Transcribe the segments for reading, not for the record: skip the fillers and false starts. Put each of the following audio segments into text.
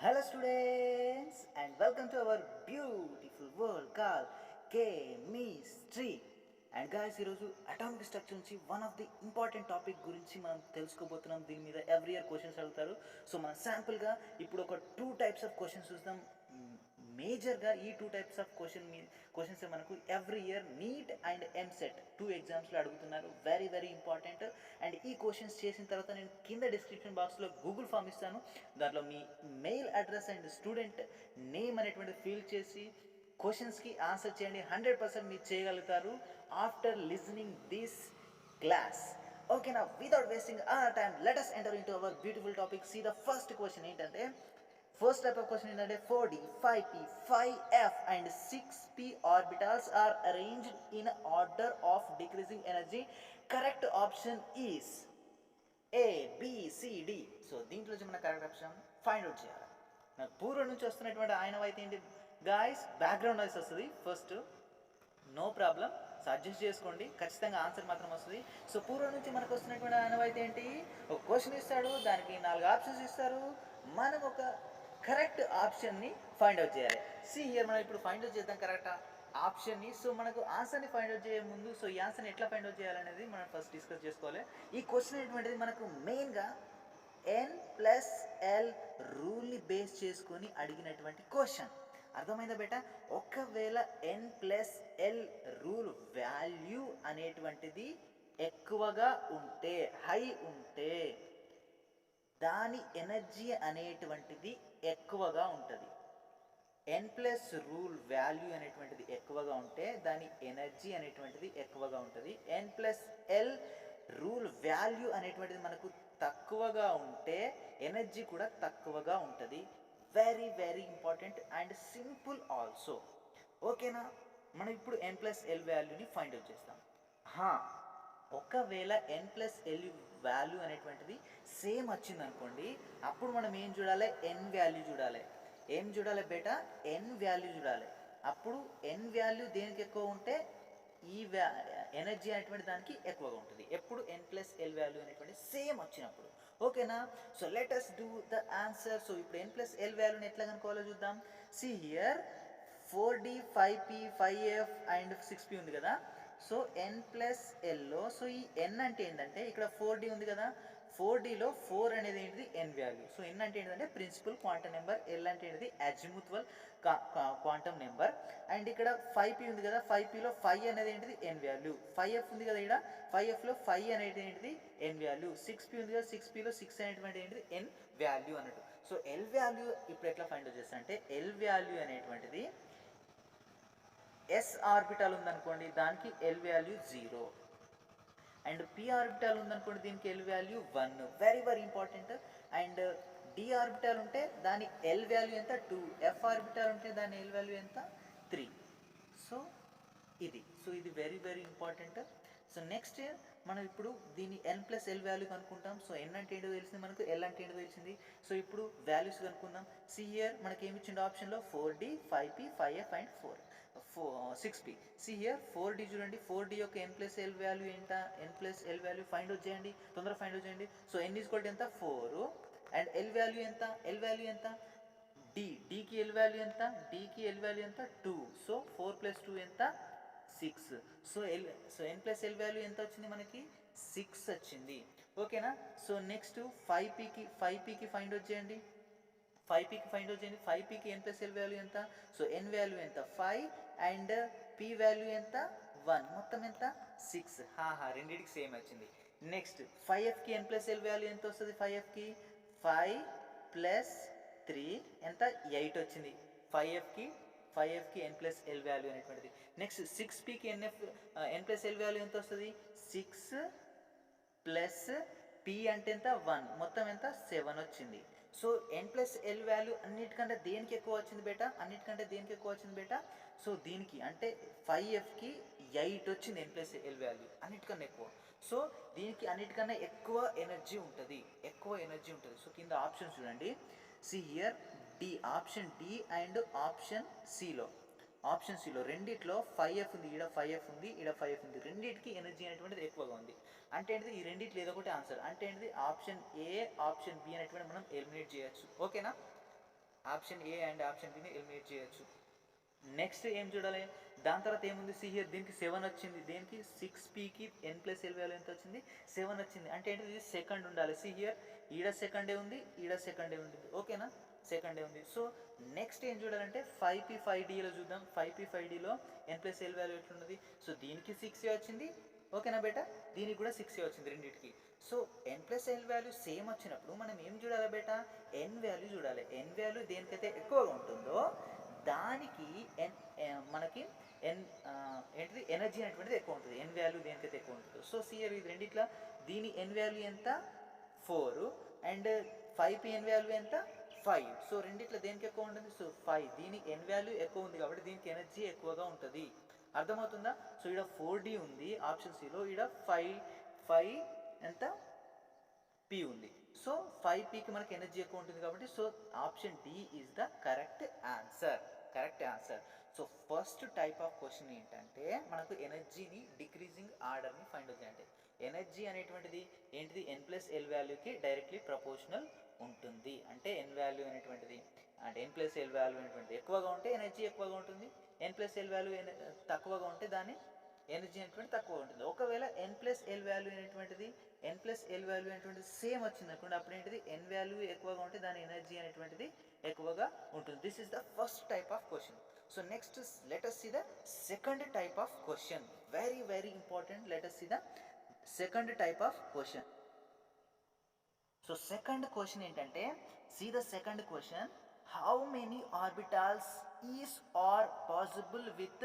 Hello students and welcome to our beautiful world called Chemistry. And guys ఈరోజు atomic structure నుంచి one of the important topic గురించి మనం తెలుసుకోబోతున్నాం. దీని మీద ఎవ్రీ ఇయర్ క్వశ్చన్స్ అడుగుతారు. సో మనం శాంపుల్గా ఇప్పుడు ఒక 2 టైప్స్ ఆఫ్ క్వశ్చన్స్ చూద్దాం. మేజర్గా ఈ 2 టైప్స్ ఆఫ్ క్వశ్చన్స్ మనకు every year NEET and EAMCET 2 ఎగ్జామ్స్లో అడుగుతున్నారు. Very very important. అండ్ ఈ క్వశ్చన్స్ చేసిన తర్వాత నేను కింద డిస్క్రిప్షన్ బాక్స్లో గూగుల్ ఫామ్ ఇస్తాను. దాంట్లో మీ mail address and student name అనేటువంటి ఫిల్ చేసి క్వశ్చన్స్కి ఆన్సర్ చేయండి. 100% మీరు చేయగలుగుతారు ఆఫ్టర్ లిజనింగ్ దిస్ క్లాస్. ఓకేనా, without wasting our time let us enter into our beautiful topic. See the first question ఏంటంటే, ఫస్ట్ టైప్ ఆఫ్ క్వశ్చన్ ఏంటంటే 4d 5p 5f and 6p orbitals are arranged in order of decreasing energy. Correct option is A B C D. So దీంట్లో మన correct option find out చేయాలి. నాకు పూర్వం నుంచి వస్తున్నటువంటి ఆయన అయితే ఏంటి గాయస్, బ్యాక్గ్రౌండ్ నాయిస్ వస్తుంది. First no problem, so adjust చేసుకోండి, ఖచ్చితంగా ఆన్సర్ మాత్రం వస్తుంది. సో పూర్వం నుంచి మనకు వస్తున్నటువంటి అనువైతే ఏంటి, ఒక క్వశ్చన్ ఇస్తాడు, దానికి 4 ఆప్షన్స్ ఇస్తారు, మనం ఒక కరెక్ట్ ఆప్షన్ని ఫైండ్ అవుట్ చేయాలి. హియర్ మనం ఇప్పుడు ఫైండ్ అవుట్ చేద్దాం కరెక్ట్ ఆప్షన్ని. సో మనకు ఆన్సర్ని ఫైండ్ అవుట్ చేయ ముందు సో ఈ ఆన్సర్ని ఎట్లా ఫైండ్ అవుట్ చేయాలనేది మనం ఫస్ట్ డిస్కస్ చేసుకోవాలి. ఈ క్వశ్చన్ అనేటువంటిది మనకు మెయిన్గా N+L రూల్ని బేస్ చేసుకొని అడిగినటువంటి క్వశ్చన్. అర్థమైందా బేట? ఒకవేళ N+L రూల్ వాల్యూ అనేటువంటిది ఎక్కువగా ఉంటే, హై ఉంటే, దాని ఎనర్జీ అనేటువంటిది ఎక్కువగా ఉంటుంది. N+ రూల్ వాల్యూ అనేటువంటిది ఎక్కువగా ఉంటే దాని ఎనర్జీ అనేటువంటిది ఎక్కువగా ఉంటుంది. N+L రూల్ వాల్యూ అనేటువంటిది మనకు తక్కువగా ఉంటే ఎనర్జీ కూడా తక్కువగా ఉంటుంది. Very very important and simple also. ఓకేనా, మనం ఇప్పుడు N+L వాల్యూని ఫైండ్ అవుట్ చేస్తాం. ఒకవేళ N+L వాల్యూ అనేటువంటిది సేమ్ వచ్చింది అనుకోండి, అప్పుడు మనం ఏం చూడాలి, N వాల్యూ చూడాలి. ఏం చూడాలి బేటా? N వాల్యూ చూడాలి. అప్పుడు N వాల్యూ దేనికి ఎక్కువ ఉంటే ఈ ఎనర్జీ అనేటువంటి దానికి ఎక్కువగా ఉంటుంది. ఎప్పుడు N+L వాల్యూ అనేటువంటి సేమ్ వచ్చినప్పుడు. ఓకేనా, so let us do the answer. So ఇప్పుడు N+L వాల్యూని ఎట్లా కనుక్కోవాలో చూద్దాం. See here 4d 5p 5f and 6p ఉంది కదా. సో N+Lలో సో ఈ N అంటే ఏంటంటే, ఇక్కడ 4d ఉంది కదా, 4dలో 4 అనేది ఏంటిది N వాల్యూ. సో N అంటే ఏంటంటే ప్రిన్సిపల్ క్వాంటమ్ నెంబర్, L అంటే ఏంటిది అజిముత్వల్ క్వాంటమ్ నెంబర్. అండ్ ఇక్కడ 5p ఉంది కదా, 5pలో 5 అనేది ఏంటిది N వాల్యూ. 5f ఉంది కదా, ఇక్కడ 5fలో 5 అనేది ఏంటిది N వాల్యూ. 6p ఉంది కదా, 6pలో 6 అనేటువంటి ఏంటిది N వాల్యూ అన్నట్టు. సో L వాల్యూ ఇప్పుడు ఎట్లా ఫైండ్ అవుట్ చేస్తా అంటే, L వాల్యూ అనేటువంటిది S ఆర్బిటాల్ ఉందనుకోండి, దానికి L value 0. And p orbital ఉందనుకోండి, దీనికి L value 1. Very very important. And d orbital ఉంటే దాని L వాల్యూ ఎంత 2. f ఆర్బిటాల్ ఉంటే దాని L వాల్యూ ఎంత 3. సో ఇది very very important. So next మనం ఇప్పుడు దీన్ని N+L వాల్యూ కనుక్కుంటాం. సో N అంటే ఏంటో తెలిసింది మనకు, L అంటే ఏంటో తెలిసింది. సో ఇప్పుడు వాల్యూస్ కనుక్కుందాం. సి హియర్ మనకి ఏమి ఇచ్చిండు ఆప్షన్లో 4d 5p 5f and 6p. See here 4d చూడండి, 4d యొక్క N+L వాల్యూ ఎంత, N+L వాల్యూ ఫైండ్ అవుట్ చేయండి, తొందరగా ఫైండ్ అవుట్ చేయండి. సో N ఈక్వల్ టు ఎంత 4 అండ్ L వాల్యూ ఎంత, L వాల్యూ ఎంత Dకి L వాల్యూ ఎంత, Dకి L వాల్యూ ఎంత 2. సో 4 + 2 ఎంత 6. సో N+L వాల్యూ ఎంత వచ్చింది మనకి 6 వచ్చింది. ఓకేనా, సో నెక్స్ట్ 5pకి ఫైండ్ అవుట్ చేయండి. 5pకి N+L వాల్యూ ఎంత, సో N వాల్యూ ఎంత 5 అండ్ p వాల్యూ ఎంత 1, మొత్తం ఎంత 6. రెండింటికి సేమ్ వచ్చింది. నెక్స్ట్ 5fకి N+L వాల్యూ ఎంత వస్తుంది, 5fకి 5 + 3 ఎంత 8 వచ్చింది. 5fకి N+L వాల్యూ అనేటువంటిది. నెక్స్ట్ 6pకి N+L వాల్యూ ఎంత వస్తుంది, 6 + p అంటే ఎంత 1, మొత్తం ఎంత 7 వచ్చింది. సో N+L వాల్యూ అన్నిటికంటే దేనికి ఎక్కువ వచ్చింది బేటా, సో దీనికి అంటే 5fకి 8 వచ్చింది N+L వాల్యూ, అన్నిటికన్నా ఎక్కువ. సో దీనికి అన్నిటికన్నా ఎక్కువ ఎనర్జీ ఉంటుంది. సో కింద ఆప్షన్ చూడండి. See here option D and option సిలో రెండిట్లో 5f ఉంది, ఈడ 5f ఉంది, ఈడ 5f ఉంది. రెండింటికి ఎనర్జీ అనేటువంటిది ఎక్కువగా ఉంది. అంటే ఏంటిది, ఈ రెండింటిలో ఏదో ఒకటి ఆన్సర్. అంటే ఏంటిది, ఆప్షన్ ఏ ఆప్షన్ బి అనేటువంటి మనం ఎలిమినేట్ చేయొచ్చు. ఓకేనా, ఆప్షన్ ఏ అండ్ ఆప్షన్ బిని ఎలిమినేట్ చేయొచ్చు. నెక్స్ట్ ఏం చూడాలి, దాని తర్వాత ఏముంది, సి హియర్ దీనికి 7 వచ్చింది, దేనికి 6pకి n+l వాల్యూ ఎంత వచ్చింది, 7 వచ్చింది. అంటే ఏంటిది సెకండ్ ఉండాలి. సి హియర్ ఈడ సెకండే ఉంది, ఈడ సెకండే ఉంది, ఓకేనా, సెకండే ఉంది. సో నెక్స్ట్ ఏం చూడాలంటే 5p 5dలో చూద్దాం. 5p 5dలో n+l వాల్యూ ఎట్లున్నది, సో దీనికి 6 వచ్చింది, ఓకేనా బేటా, దీనికి కూడా 6 వచ్చింది రెండింటికి. సో n+l వాల్యూ సేమ్ వచ్చినప్పుడు మనం ఏం చూడాలి బేటా, n వాల్యూ చూడాలి. n వాల్యూ దేనికైతే ఎక్కువగా ఉంటుందో దానికి మనకి ఏంటిది ఎనర్జీ అనేటువంటిది ఎక్కువ ఉంటుంది. ఎన్ వాల్యూ దేనికైతే ఎక్కువ ఉంటుంది. సో సిఆర్ ఇది రెండిట్లా దీని ఎన్ వాల్యూ ఎంత 4 అండ్ 5p ఎన్ వాల్యూ ఎంత 5. సో రెండిట్లా దేనికి ఎక్కువ ఉంటుంది, సో 5. దీనికి ఎన్ వాల్యూ ఎక్కువ ఉంది కాబట్టి దీనికి ఎనర్జీ ఎక్కువగా ఉంటుంది. అర్థమవుతుందా. సో ఇక్కడ 4d ఉంది ఆప్షన్ సిలో, ఇక్కడ 5 ఎంత p ఉంది. సో 5pకి మనకి ఎనర్జీ ఎక్కువ ఉంటుంది కాబట్టి so option D is the correct answer. So first type of question ఏంటంటే మనకు ఎనర్జీని డిక్రీజింగ్ ఆర్డర్ని ఫైండ్ అవుతుంది. అంటే ఎనర్జీ అనేటువంటిది ఏంటిది n+l వాల్యూకి డైరెక్ట్లీ ప్రపోర్షనల్ ఉంటుంది. అంటే n వాల్యూ అనేటువంటిది అంటే n+l వాల్యూ అనేటువంటిది ఎక్కువగా ఉంటే ఎనర్జీ ఎక్కువగా ఉంటుంది, n+l వాల్యూ తక్కువగా ఉంటే దాని ఎనర్జీ అనేటువంటి తక్కువ ఉంటుంది. ఒకవేళ n+l వాల్యూ అనేటువంటిది సేమ్ వచ్చింది అనుకోండి, అప్పుడు ఏంటిది n వాల్యూ ఎక్కువగా ఉంటే దాని ఎనర్జీ అనేటువంటిది ఎక్కువగా ఉంటుంది. This is the first type of question. So next let us see the second type of question. Very important. Let us see the second type of question. So second question ఏంటంటే, see the second question, how many orbitals is are possible with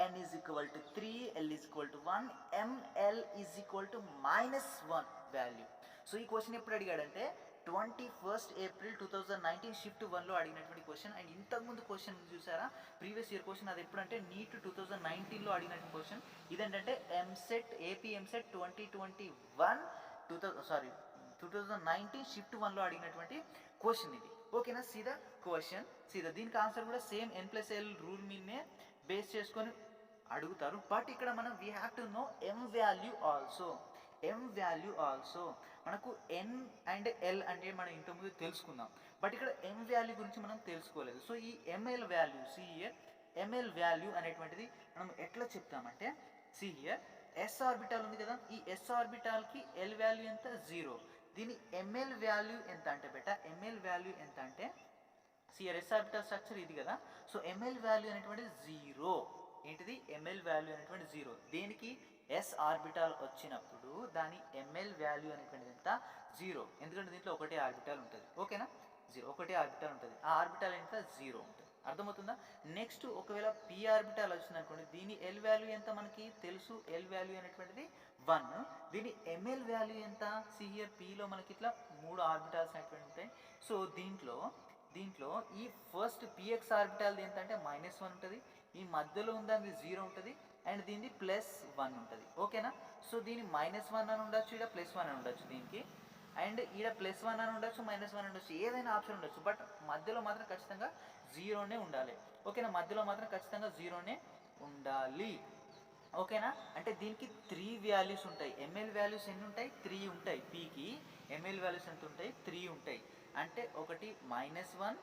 n is equal to 3, l is equal to 1, ml is equal to -1 value. So ఈ question ఎప్పుడు అడిగాడంటే 21st April 2019 shift 1లో అడిగినటువంటి question. And ఇంతకుముందు question చూసారా, previous year question, అది ఎప్పుడంటే neat 2019లో అడిగినటువంటి question. ఇదేంటంటే AP EAMCET 2019 shift 1లో అడిగినటువంటి క్వశ్చన్ ఇది, ఓకేనా. సీదా క్వశ్చన్ సీదా దీనికి ఆన్సర్ కూడా సేమ్ n+l రూల్ మీదనే బేస్ చేసుకొని అడుగుతారు. బట్ ఇక్కడ మనం we have to know m value also. మనకు n అండ్ l అంటే మనం ఇంతకుముందు తెలుసుకుందాం, బట్ ఇక్కడ m వాల్యూ గురించి మనం తెలుసుకోలేదు. సో ఈ ml వాల్యూ ml వాల్యూ అనేటువంటిది మనం ఎట్లా చెప్తామంటే, సి హియర్ s ఆర్బిటాల్ ఉంది కదా, ఈ s ఆర్బిటాల్కి l వాల్యూ ఎంత 0. దీని ml వాల్యూ ఎంత అంటే బేటా, ml వాల్యూ ఎంత అంటే సిఆర్ s ఆర్బిటాల్ స్ట్రక్చర్ ఇది కదా, సో ml వాల్యూ అనేటువంటిది 0. ఏంటిది ml వాల్యూ అనేటువంటి 0. దేనికి s ఆర్బిటాల్ వచ్చినప్పుడు దాని ml వాల్యూ అనేటువంటిది ఎంత 0. ఎందుకంటే దీంట్లో ఒకటే ఆర్బిటాల్ ఉంటుంది, ఓకేనా, 0 ఒకటే ఆర్బిటాల్ ఉంటుంది. ఆ ఆర్బిటాల్ ఎంత 0 ఉంటుంది. అర్థమవుతుందా. నెక్స్ట్ ఒకవేళ p ఆర్బిటాల్ వచ్చింది అనుకోండి, దీని l వాల్యూ ఎంత మనకి తెలుసు, l వాల్యూ అనేటువంటిది 1. దీని ml వాల్యూ ఎంత, సి హియర్ pలో మనకి ఇట్లా 3 ఆర్బిటాల్స్ అనేటువంటి ఉంటాయి. సో దీంట్లో ఈ ఫస్ట్ px ఆర్బిటాల్ ఎంత అంటే -1 ఉంటుంది, ఈ మధ్యలో ఉందని 0 ఉంటుంది, అండ్ దీన్ని +1 ఉంటుంది, ఓకేనా. సో దీని -1 అని ఉండొచ్చు, ఇక్కడ +1 అని ఉండొచ్చు దీనికి, అండ్ ఈడ +1 అని ఉండొచ్చు, -1 ఉండొచ్చు, ఏదైనా ఆప్షన్ ఉండొచ్చు. బట్ మధ్యలో మాత్రం ఖచ్చితంగా 0నే ఉండాలి, ఓకేనా. మధ్యలో మాత్రం ఖచ్చితంగా 0నే ఉండాలి, ఓకేనా. అంటే దీనికి 3 వాల్యూస్ ఉంటాయి. ml వాల్యూస్ ఎన్ని ఉంటాయి, 3 ఉంటాయి. pకి ml వాల్యూస్ ఎంత ఉంటాయి, 3 ఉంటాయి. అంటే ఒకటి -1,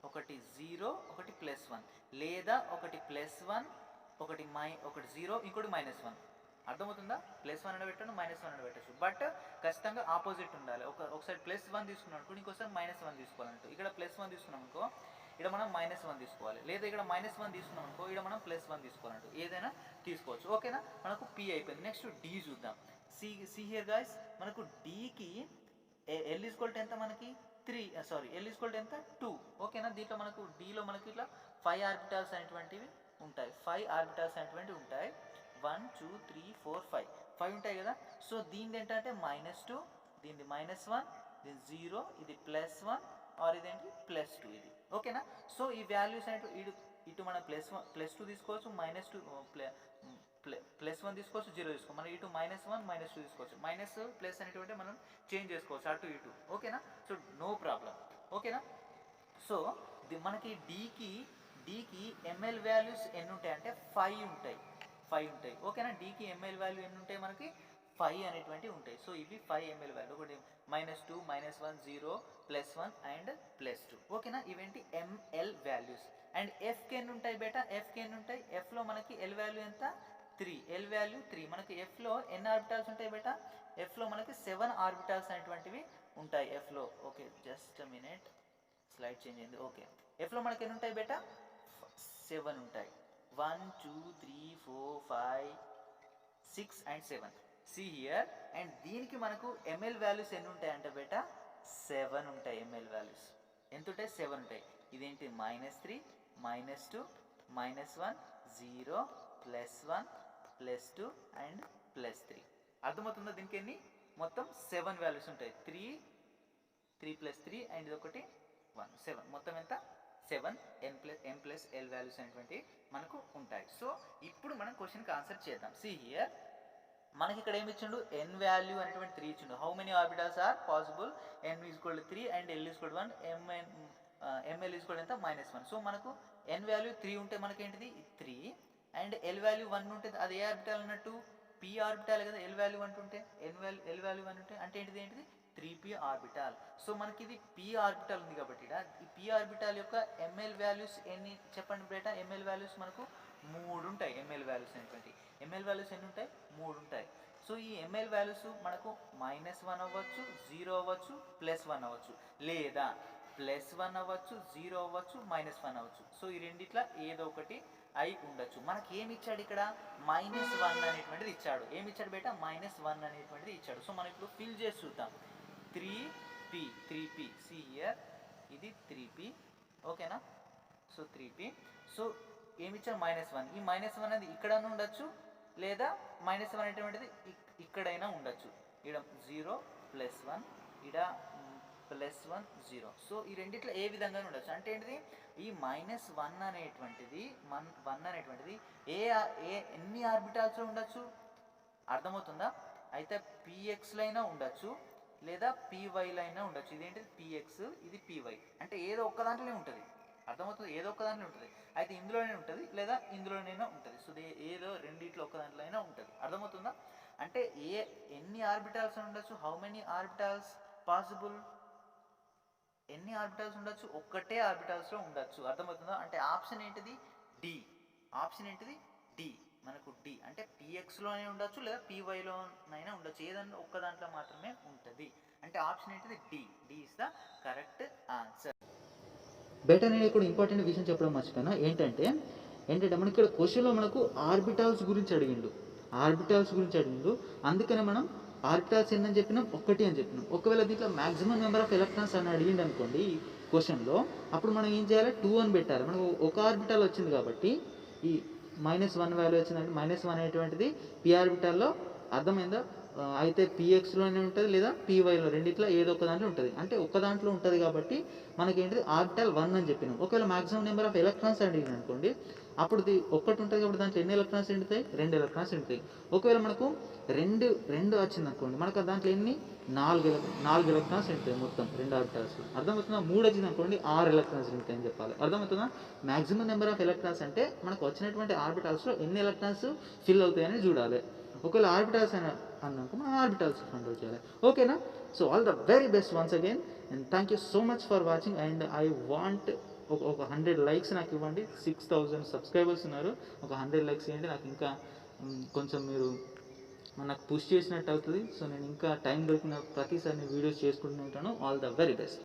ఒకటి 0, ఒకటి +1, లేదా ఒకటి +1, ఒకటి 0, ఇంకోటి -1. అర్థమవుతుందా. +1 అని పెట్టను, -1 అని పెట్టచ్చు, బట్ ఖచ్చితంగా ఆపోజిట్ ఉండాలి. ఒకసారి +1 తీసుకున్నాం అనుకో, ఇంకోసారి -1 తీసుకోవాలంటూ. ఇక్కడ +1 తీసుకున్నాం అనుకో, ఇక్కడ మనం -1 తీసుకోవాలి, లేదా ఇక్కడ -1 తీసుకున్నాం అనుకో, ఇక్కడ మనం +1 తీసుకోవాలంటూ. ఏదైనా తీసుకోవచ్చు, ఓకేనా. మనకు p అయిపోయింది. నెక్స్ట్ d చూద్దాం. సి హియర్ గైస్, మనకు dకి l ఈక్వల్ టు ఎంత మనకి 3, l ఈక్వల్ టు ఎంత 2, ఓకేనా. దీంట్లో మనకు dలో మనకి ఇట్లా 5 ఆర్బిటాల్స్ అనేటువంటివి ఉంటాయి. 5 ఆర్బిటాల్స్ అనేటువంటివి ఉంటాయి. 1 2 3 4 5 ఉంటాయి కదా. సో దీనిది ఏంటంటే -2, దీనిది -1, దీని 0, ఇది +1, ఆర్ ఇదేంటి +2 ఇది, ఓకేనా. సో ఈ వాల్యూస్ అనేవి ఇటు మనం +2 తీసుకోవచ్చు, -2 +1 తీసుకోవచ్చు, 0 తీసుకోవచ్చు. మనం ఇటు -1 -2 తీసుకోవచ్చు. మైనస్ ప్లస్ అనేటువంటి మనం చేంజ్ చేసుకోవచ్చు అటు ఇటు, ఓకేనా. సో నో ప్రాబ్లం, ఓకేనా. సో మనకి డీకి ml వాల్యూస్ ఎన్ని ఉంటాయి అంటే 5 ఉంటాయి, ఓకేనా. డీకి ml వాల్యూ ఎన్ని ఉంటాయి మనకి 5 అనేటువంటివి ఉంటాయి. సో ఇవి 5 ml వాల్యూ, ఒకటి -2 -1 0 +1 అండ్ +2. ఓకేనా, ఇవేంటి ml వాల్యూస్. అండ్ ఎఫ్కి ఎన్ని ఉంటాయి బేటా, ఎఫ్కి ఎన్ని ఉంటాయి, ఎఫ్లో మనకి ఎల్ వాల్యూ ఎంత 3, ఎల్ వాల్యూ 3. మనకి ఎఫ్లో ఎన్ని ఆర్బిటాల్స్ ఉంటాయి బేటా, ఎఫ్లో మనకి 7 ఆర్బిటాల్స్ అనేటువంటివి ఉంటాయి ఎఫ్లో. Okay just minute, slide change అయింది. ఓకే, ఎఫ్లో మనకి ఎన్ని ఉంటాయి బేటా, 7 ఉంటాయి. 1 2 3 4 5 6 and 7. See here, and దీనికి మనకు ml వాల్యూస్ ఎన్ని ఉంటాయి అంటే బేటా 7 ఉంటాయి. ml వాల్యూస్ ఎంత ఉంటాయి, 7 ఉంటాయి. ఇదేంటి -3 -2 -1 0 +1 +2 అండ్ +3. అర్థమవుతుందా, దీనికి ఎన్ని మొత్తం 7 వాల్యూస్ ఉంటాయి. 3 + 3 అండ్ ఇది ఒకటి 1 7, మొత్తం ఎంత 7 m+l వాల్యూస్ అనేటువంటి మనకు ఉంటాయి. సో ఇప్పుడు మనం క్వశ్చన్కి ఆన్సర్ చేద్దాం. సి హియర్, మనకి ఇక్కడ ఏమి ఇచ్చిండు, n వాల్యూ అనేటువంటి 3 ఇచ్చిండు. How many orbitals are possible, n = 3 and l = 1, ml = ఎంత -1. సో మనకు n వాల్యూ 3 ఉంటే మనకేంటిది 3 అండ్ l వాల్యూ 1 ఉంటే అది ఏ ఆర్బిటాల్ అన్నట్టు, p ఆర్బిటాల్ కదా. l వాల్యూ 1 ఉంటే l వాల్యూ 1 ఉంటే అంటే ఏంటిది 3p ఆర్బిటాల్. సో మనకి ఇది p ఆర్బిటాల్ ఉంది కాబట్టి ఈ p ఆర్బిటాల్ యొక్క ml వాల్యూస్ ఎన్ని చెప్పండి బేటా. ml వాల్యూస్ మనకు 3 ఉంటాయి. ml వాల్యూస్ అనేటువంటి ml వాల్యూస్ ఎన్ని ఉంటాయి, 3 ఉంటాయి. సో ఈ ml వాల్యూస్ మనకు -1 అవ్వచ్చు, 0 అవ్వచ్చు, +1 అవ్వచ్చు, లేదా +1 అవ్వచ్చు, 0 అవ్వచ్చు, -1 అవ్వచ్చు. సో ఈ రెండిట్లా ఏదో ఒకటి అయి ఉండొచ్చు. మనకి ఏమి ఇచ్చాడు ఇక్కడ, -1 అనేటువంటిది ఇచ్చాడు. ఏమి ఇచ్చాడు బేటా, -1 అనేటువంటిది ఇచ్చాడు. సో మనం ఇప్పుడు ఫిల్ చేసి చూద్దాం. 3p సి హియర్, ఇది 3p. ఓకేనా, సో 3p. సో ఏమి ఇచ్చారు, -1. ఈ -1 అనేది ఇక్కడ ఉండొచ్చు, లేదా -1 అనేటువంటిది ఇక్కడైనా ఉండొచ్చు. ఇక్కడ 0 +1, ఇక్కడ +1 0. సో ఈ రెండిట్లో ఏ విధంగా ఉండొచ్చు అంటే ఏంటిది, ఈ -1 అనేటువంటిది ఎన్ని ఆర్బిటాల్స్లో ఉండొచ్చు, అర్థమవుతుందా. అయితే pxలో అయినా ఉండొచ్చు, లేదా pyలో అయినా ఉండొచ్చు. ఇదేంటిది px, ఇది py, అంటే ఏదో ఒక్క దాంట్లోనే ఉంటుంది. అర్థమవుతుంది, ఏదో ఒక్క దాంట్లో ఉంటుంది. అయితే ఇందులోనే ఉంటుంది, లేదా ఇందులోనైనా ఉంటుంది. సో ఏదో రెండిట్లో ఒక్క దాంట్లో అయినా ఉంటుంది. అర్థమవుతుందా, అంటే ఎన్ని ఆర్బిటాల్స్ ఉండొచ్చు, హౌ మెనీ ఆర్బిటాల్స్ పాసిబుల్, ఎన్ని ఆర్బిటాల్స్ ఉండొచ్చు, ఒక్కటే ఆర్బిటాల్స్లో ఉండొచ్చు. అర్థమవుతుందా, అంటే ఆప్షన్ ఏంటిది డి, ఆప్షన్ ఏంటిది డి. మనకు డి అంటే pxలోనే ఉండొచ్చు, లేదా pyలోనైనా ఉండొచ్చు, ఏదన్నా ఒక్క దాంట్లో మాత్రమే ఉంటుంది. అంటే ఆప్షన్ ఏంటిది D. D is the correct answer. బేటా నేను ఇక్కడ ఇంపార్టెంట్ విషయం చెప్పడం మర్చిపోయినా, ఏంటంటే మనకి ఇక్కడ క్వశ్చన్లో మనకు ఆర్బిటాల్స్ గురించి అడిగిండు, అందుకనే మనం ఆర్బిటాల్స్ ఎన్ని అని చెప్పినాం, 1 అని చెప్పినాం. ఒకవేళ దీంట్లో మ్యాక్సిమం నెంబర్ ఆఫ్ ఎలక్ట్రాన్స్ అని అడిగిండు అనుకోండి ఈ క్వశ్చన్లో, అప్పుడు మనం ఏం చేయాలి, 2 అని పెట్టాలి. మనకు ఒక ఆర్బిటాల్ వచ్చింది కాబట్టి ఈ -1 వాల్యూ వచ్చిందంటే -1 అనేటువంటిది p ఆర్బిటాల్లో, అర్థమైందా. అయితే pxలోనే ఉంటుంది, లేదా pyలో, రెండిట్లో ఏదో ఒక దాంట్లో ఉంటుంది. అంటే ఒక్క దాంట్లో ఉంటుంది కాబట్టి మనకేంటిది ఆర్బిటాల్ 1 అని చెప్పినాం. ఒకవేళ మ్యాక్సిమం నెంబర్ ఆఫ్ ఎలక్ట్రాన్స్ అడిగింది అనుకోండి, అప్పుడు ఒకటి ఉంటుంది కాబట్టి దాంట్లో ఎన్ని ఎలక్ట్రాన్స్ ఎండుతాయి, 2 ఎలక్ట్రాన్స్ ఎండుతాయి. ఒకవేళ మనకు రెండు వచ్చింది అనుకోండి, మనకు దాంట్లో ఎన్ని 4 ఎలక్ట్రాన్స్ ఎండుతాయి మొత్తం 2 ఆర్బిటాల్స్. అర్థమవుతుందా. 3 వచ్చింది అనుకోండి, 6 ఎలక్ట్రాన్స్ ఎండుతాయి అని చెప్పాలి. అర్థమవుతుందా. మ్యాక్సిమం నెంబర్ ఆఫ్ ఎలక్ట్రాన్స్ అంటే మనకు వచ్చినటువంటి ఆర్బిటాల్స్లో ఎన్ని ఎలక్ట్రాన్స్ ఫిల్ అవుతాయని చూడాలి. ఒకవేళ ఆర్బిటాల్స్ అని అన్నాక మనం ఆర్బిటాల్స్ ఫైండ్ అవుట్ చేయాలి. ఓకేనా. So all the very best once again, and thank you so much for watching. And I want ఒక 100 లైక్స్ నాకు ఇవ్వండి. 6000 సబ్స్క్రైబర్స్ ఉన్నారు. ఒక 100 లైక్స్ ఇవ్వండి, నాకు ఇంకా కొంచెం మీరు నాకు పుష్ చేసినట్టు అవుతుంది. సో నేను ఇంకా టైం దొరికిన ప్రతిసారి వీడియోస్ చేసుకుంటూ ఉంటాను. All the very best.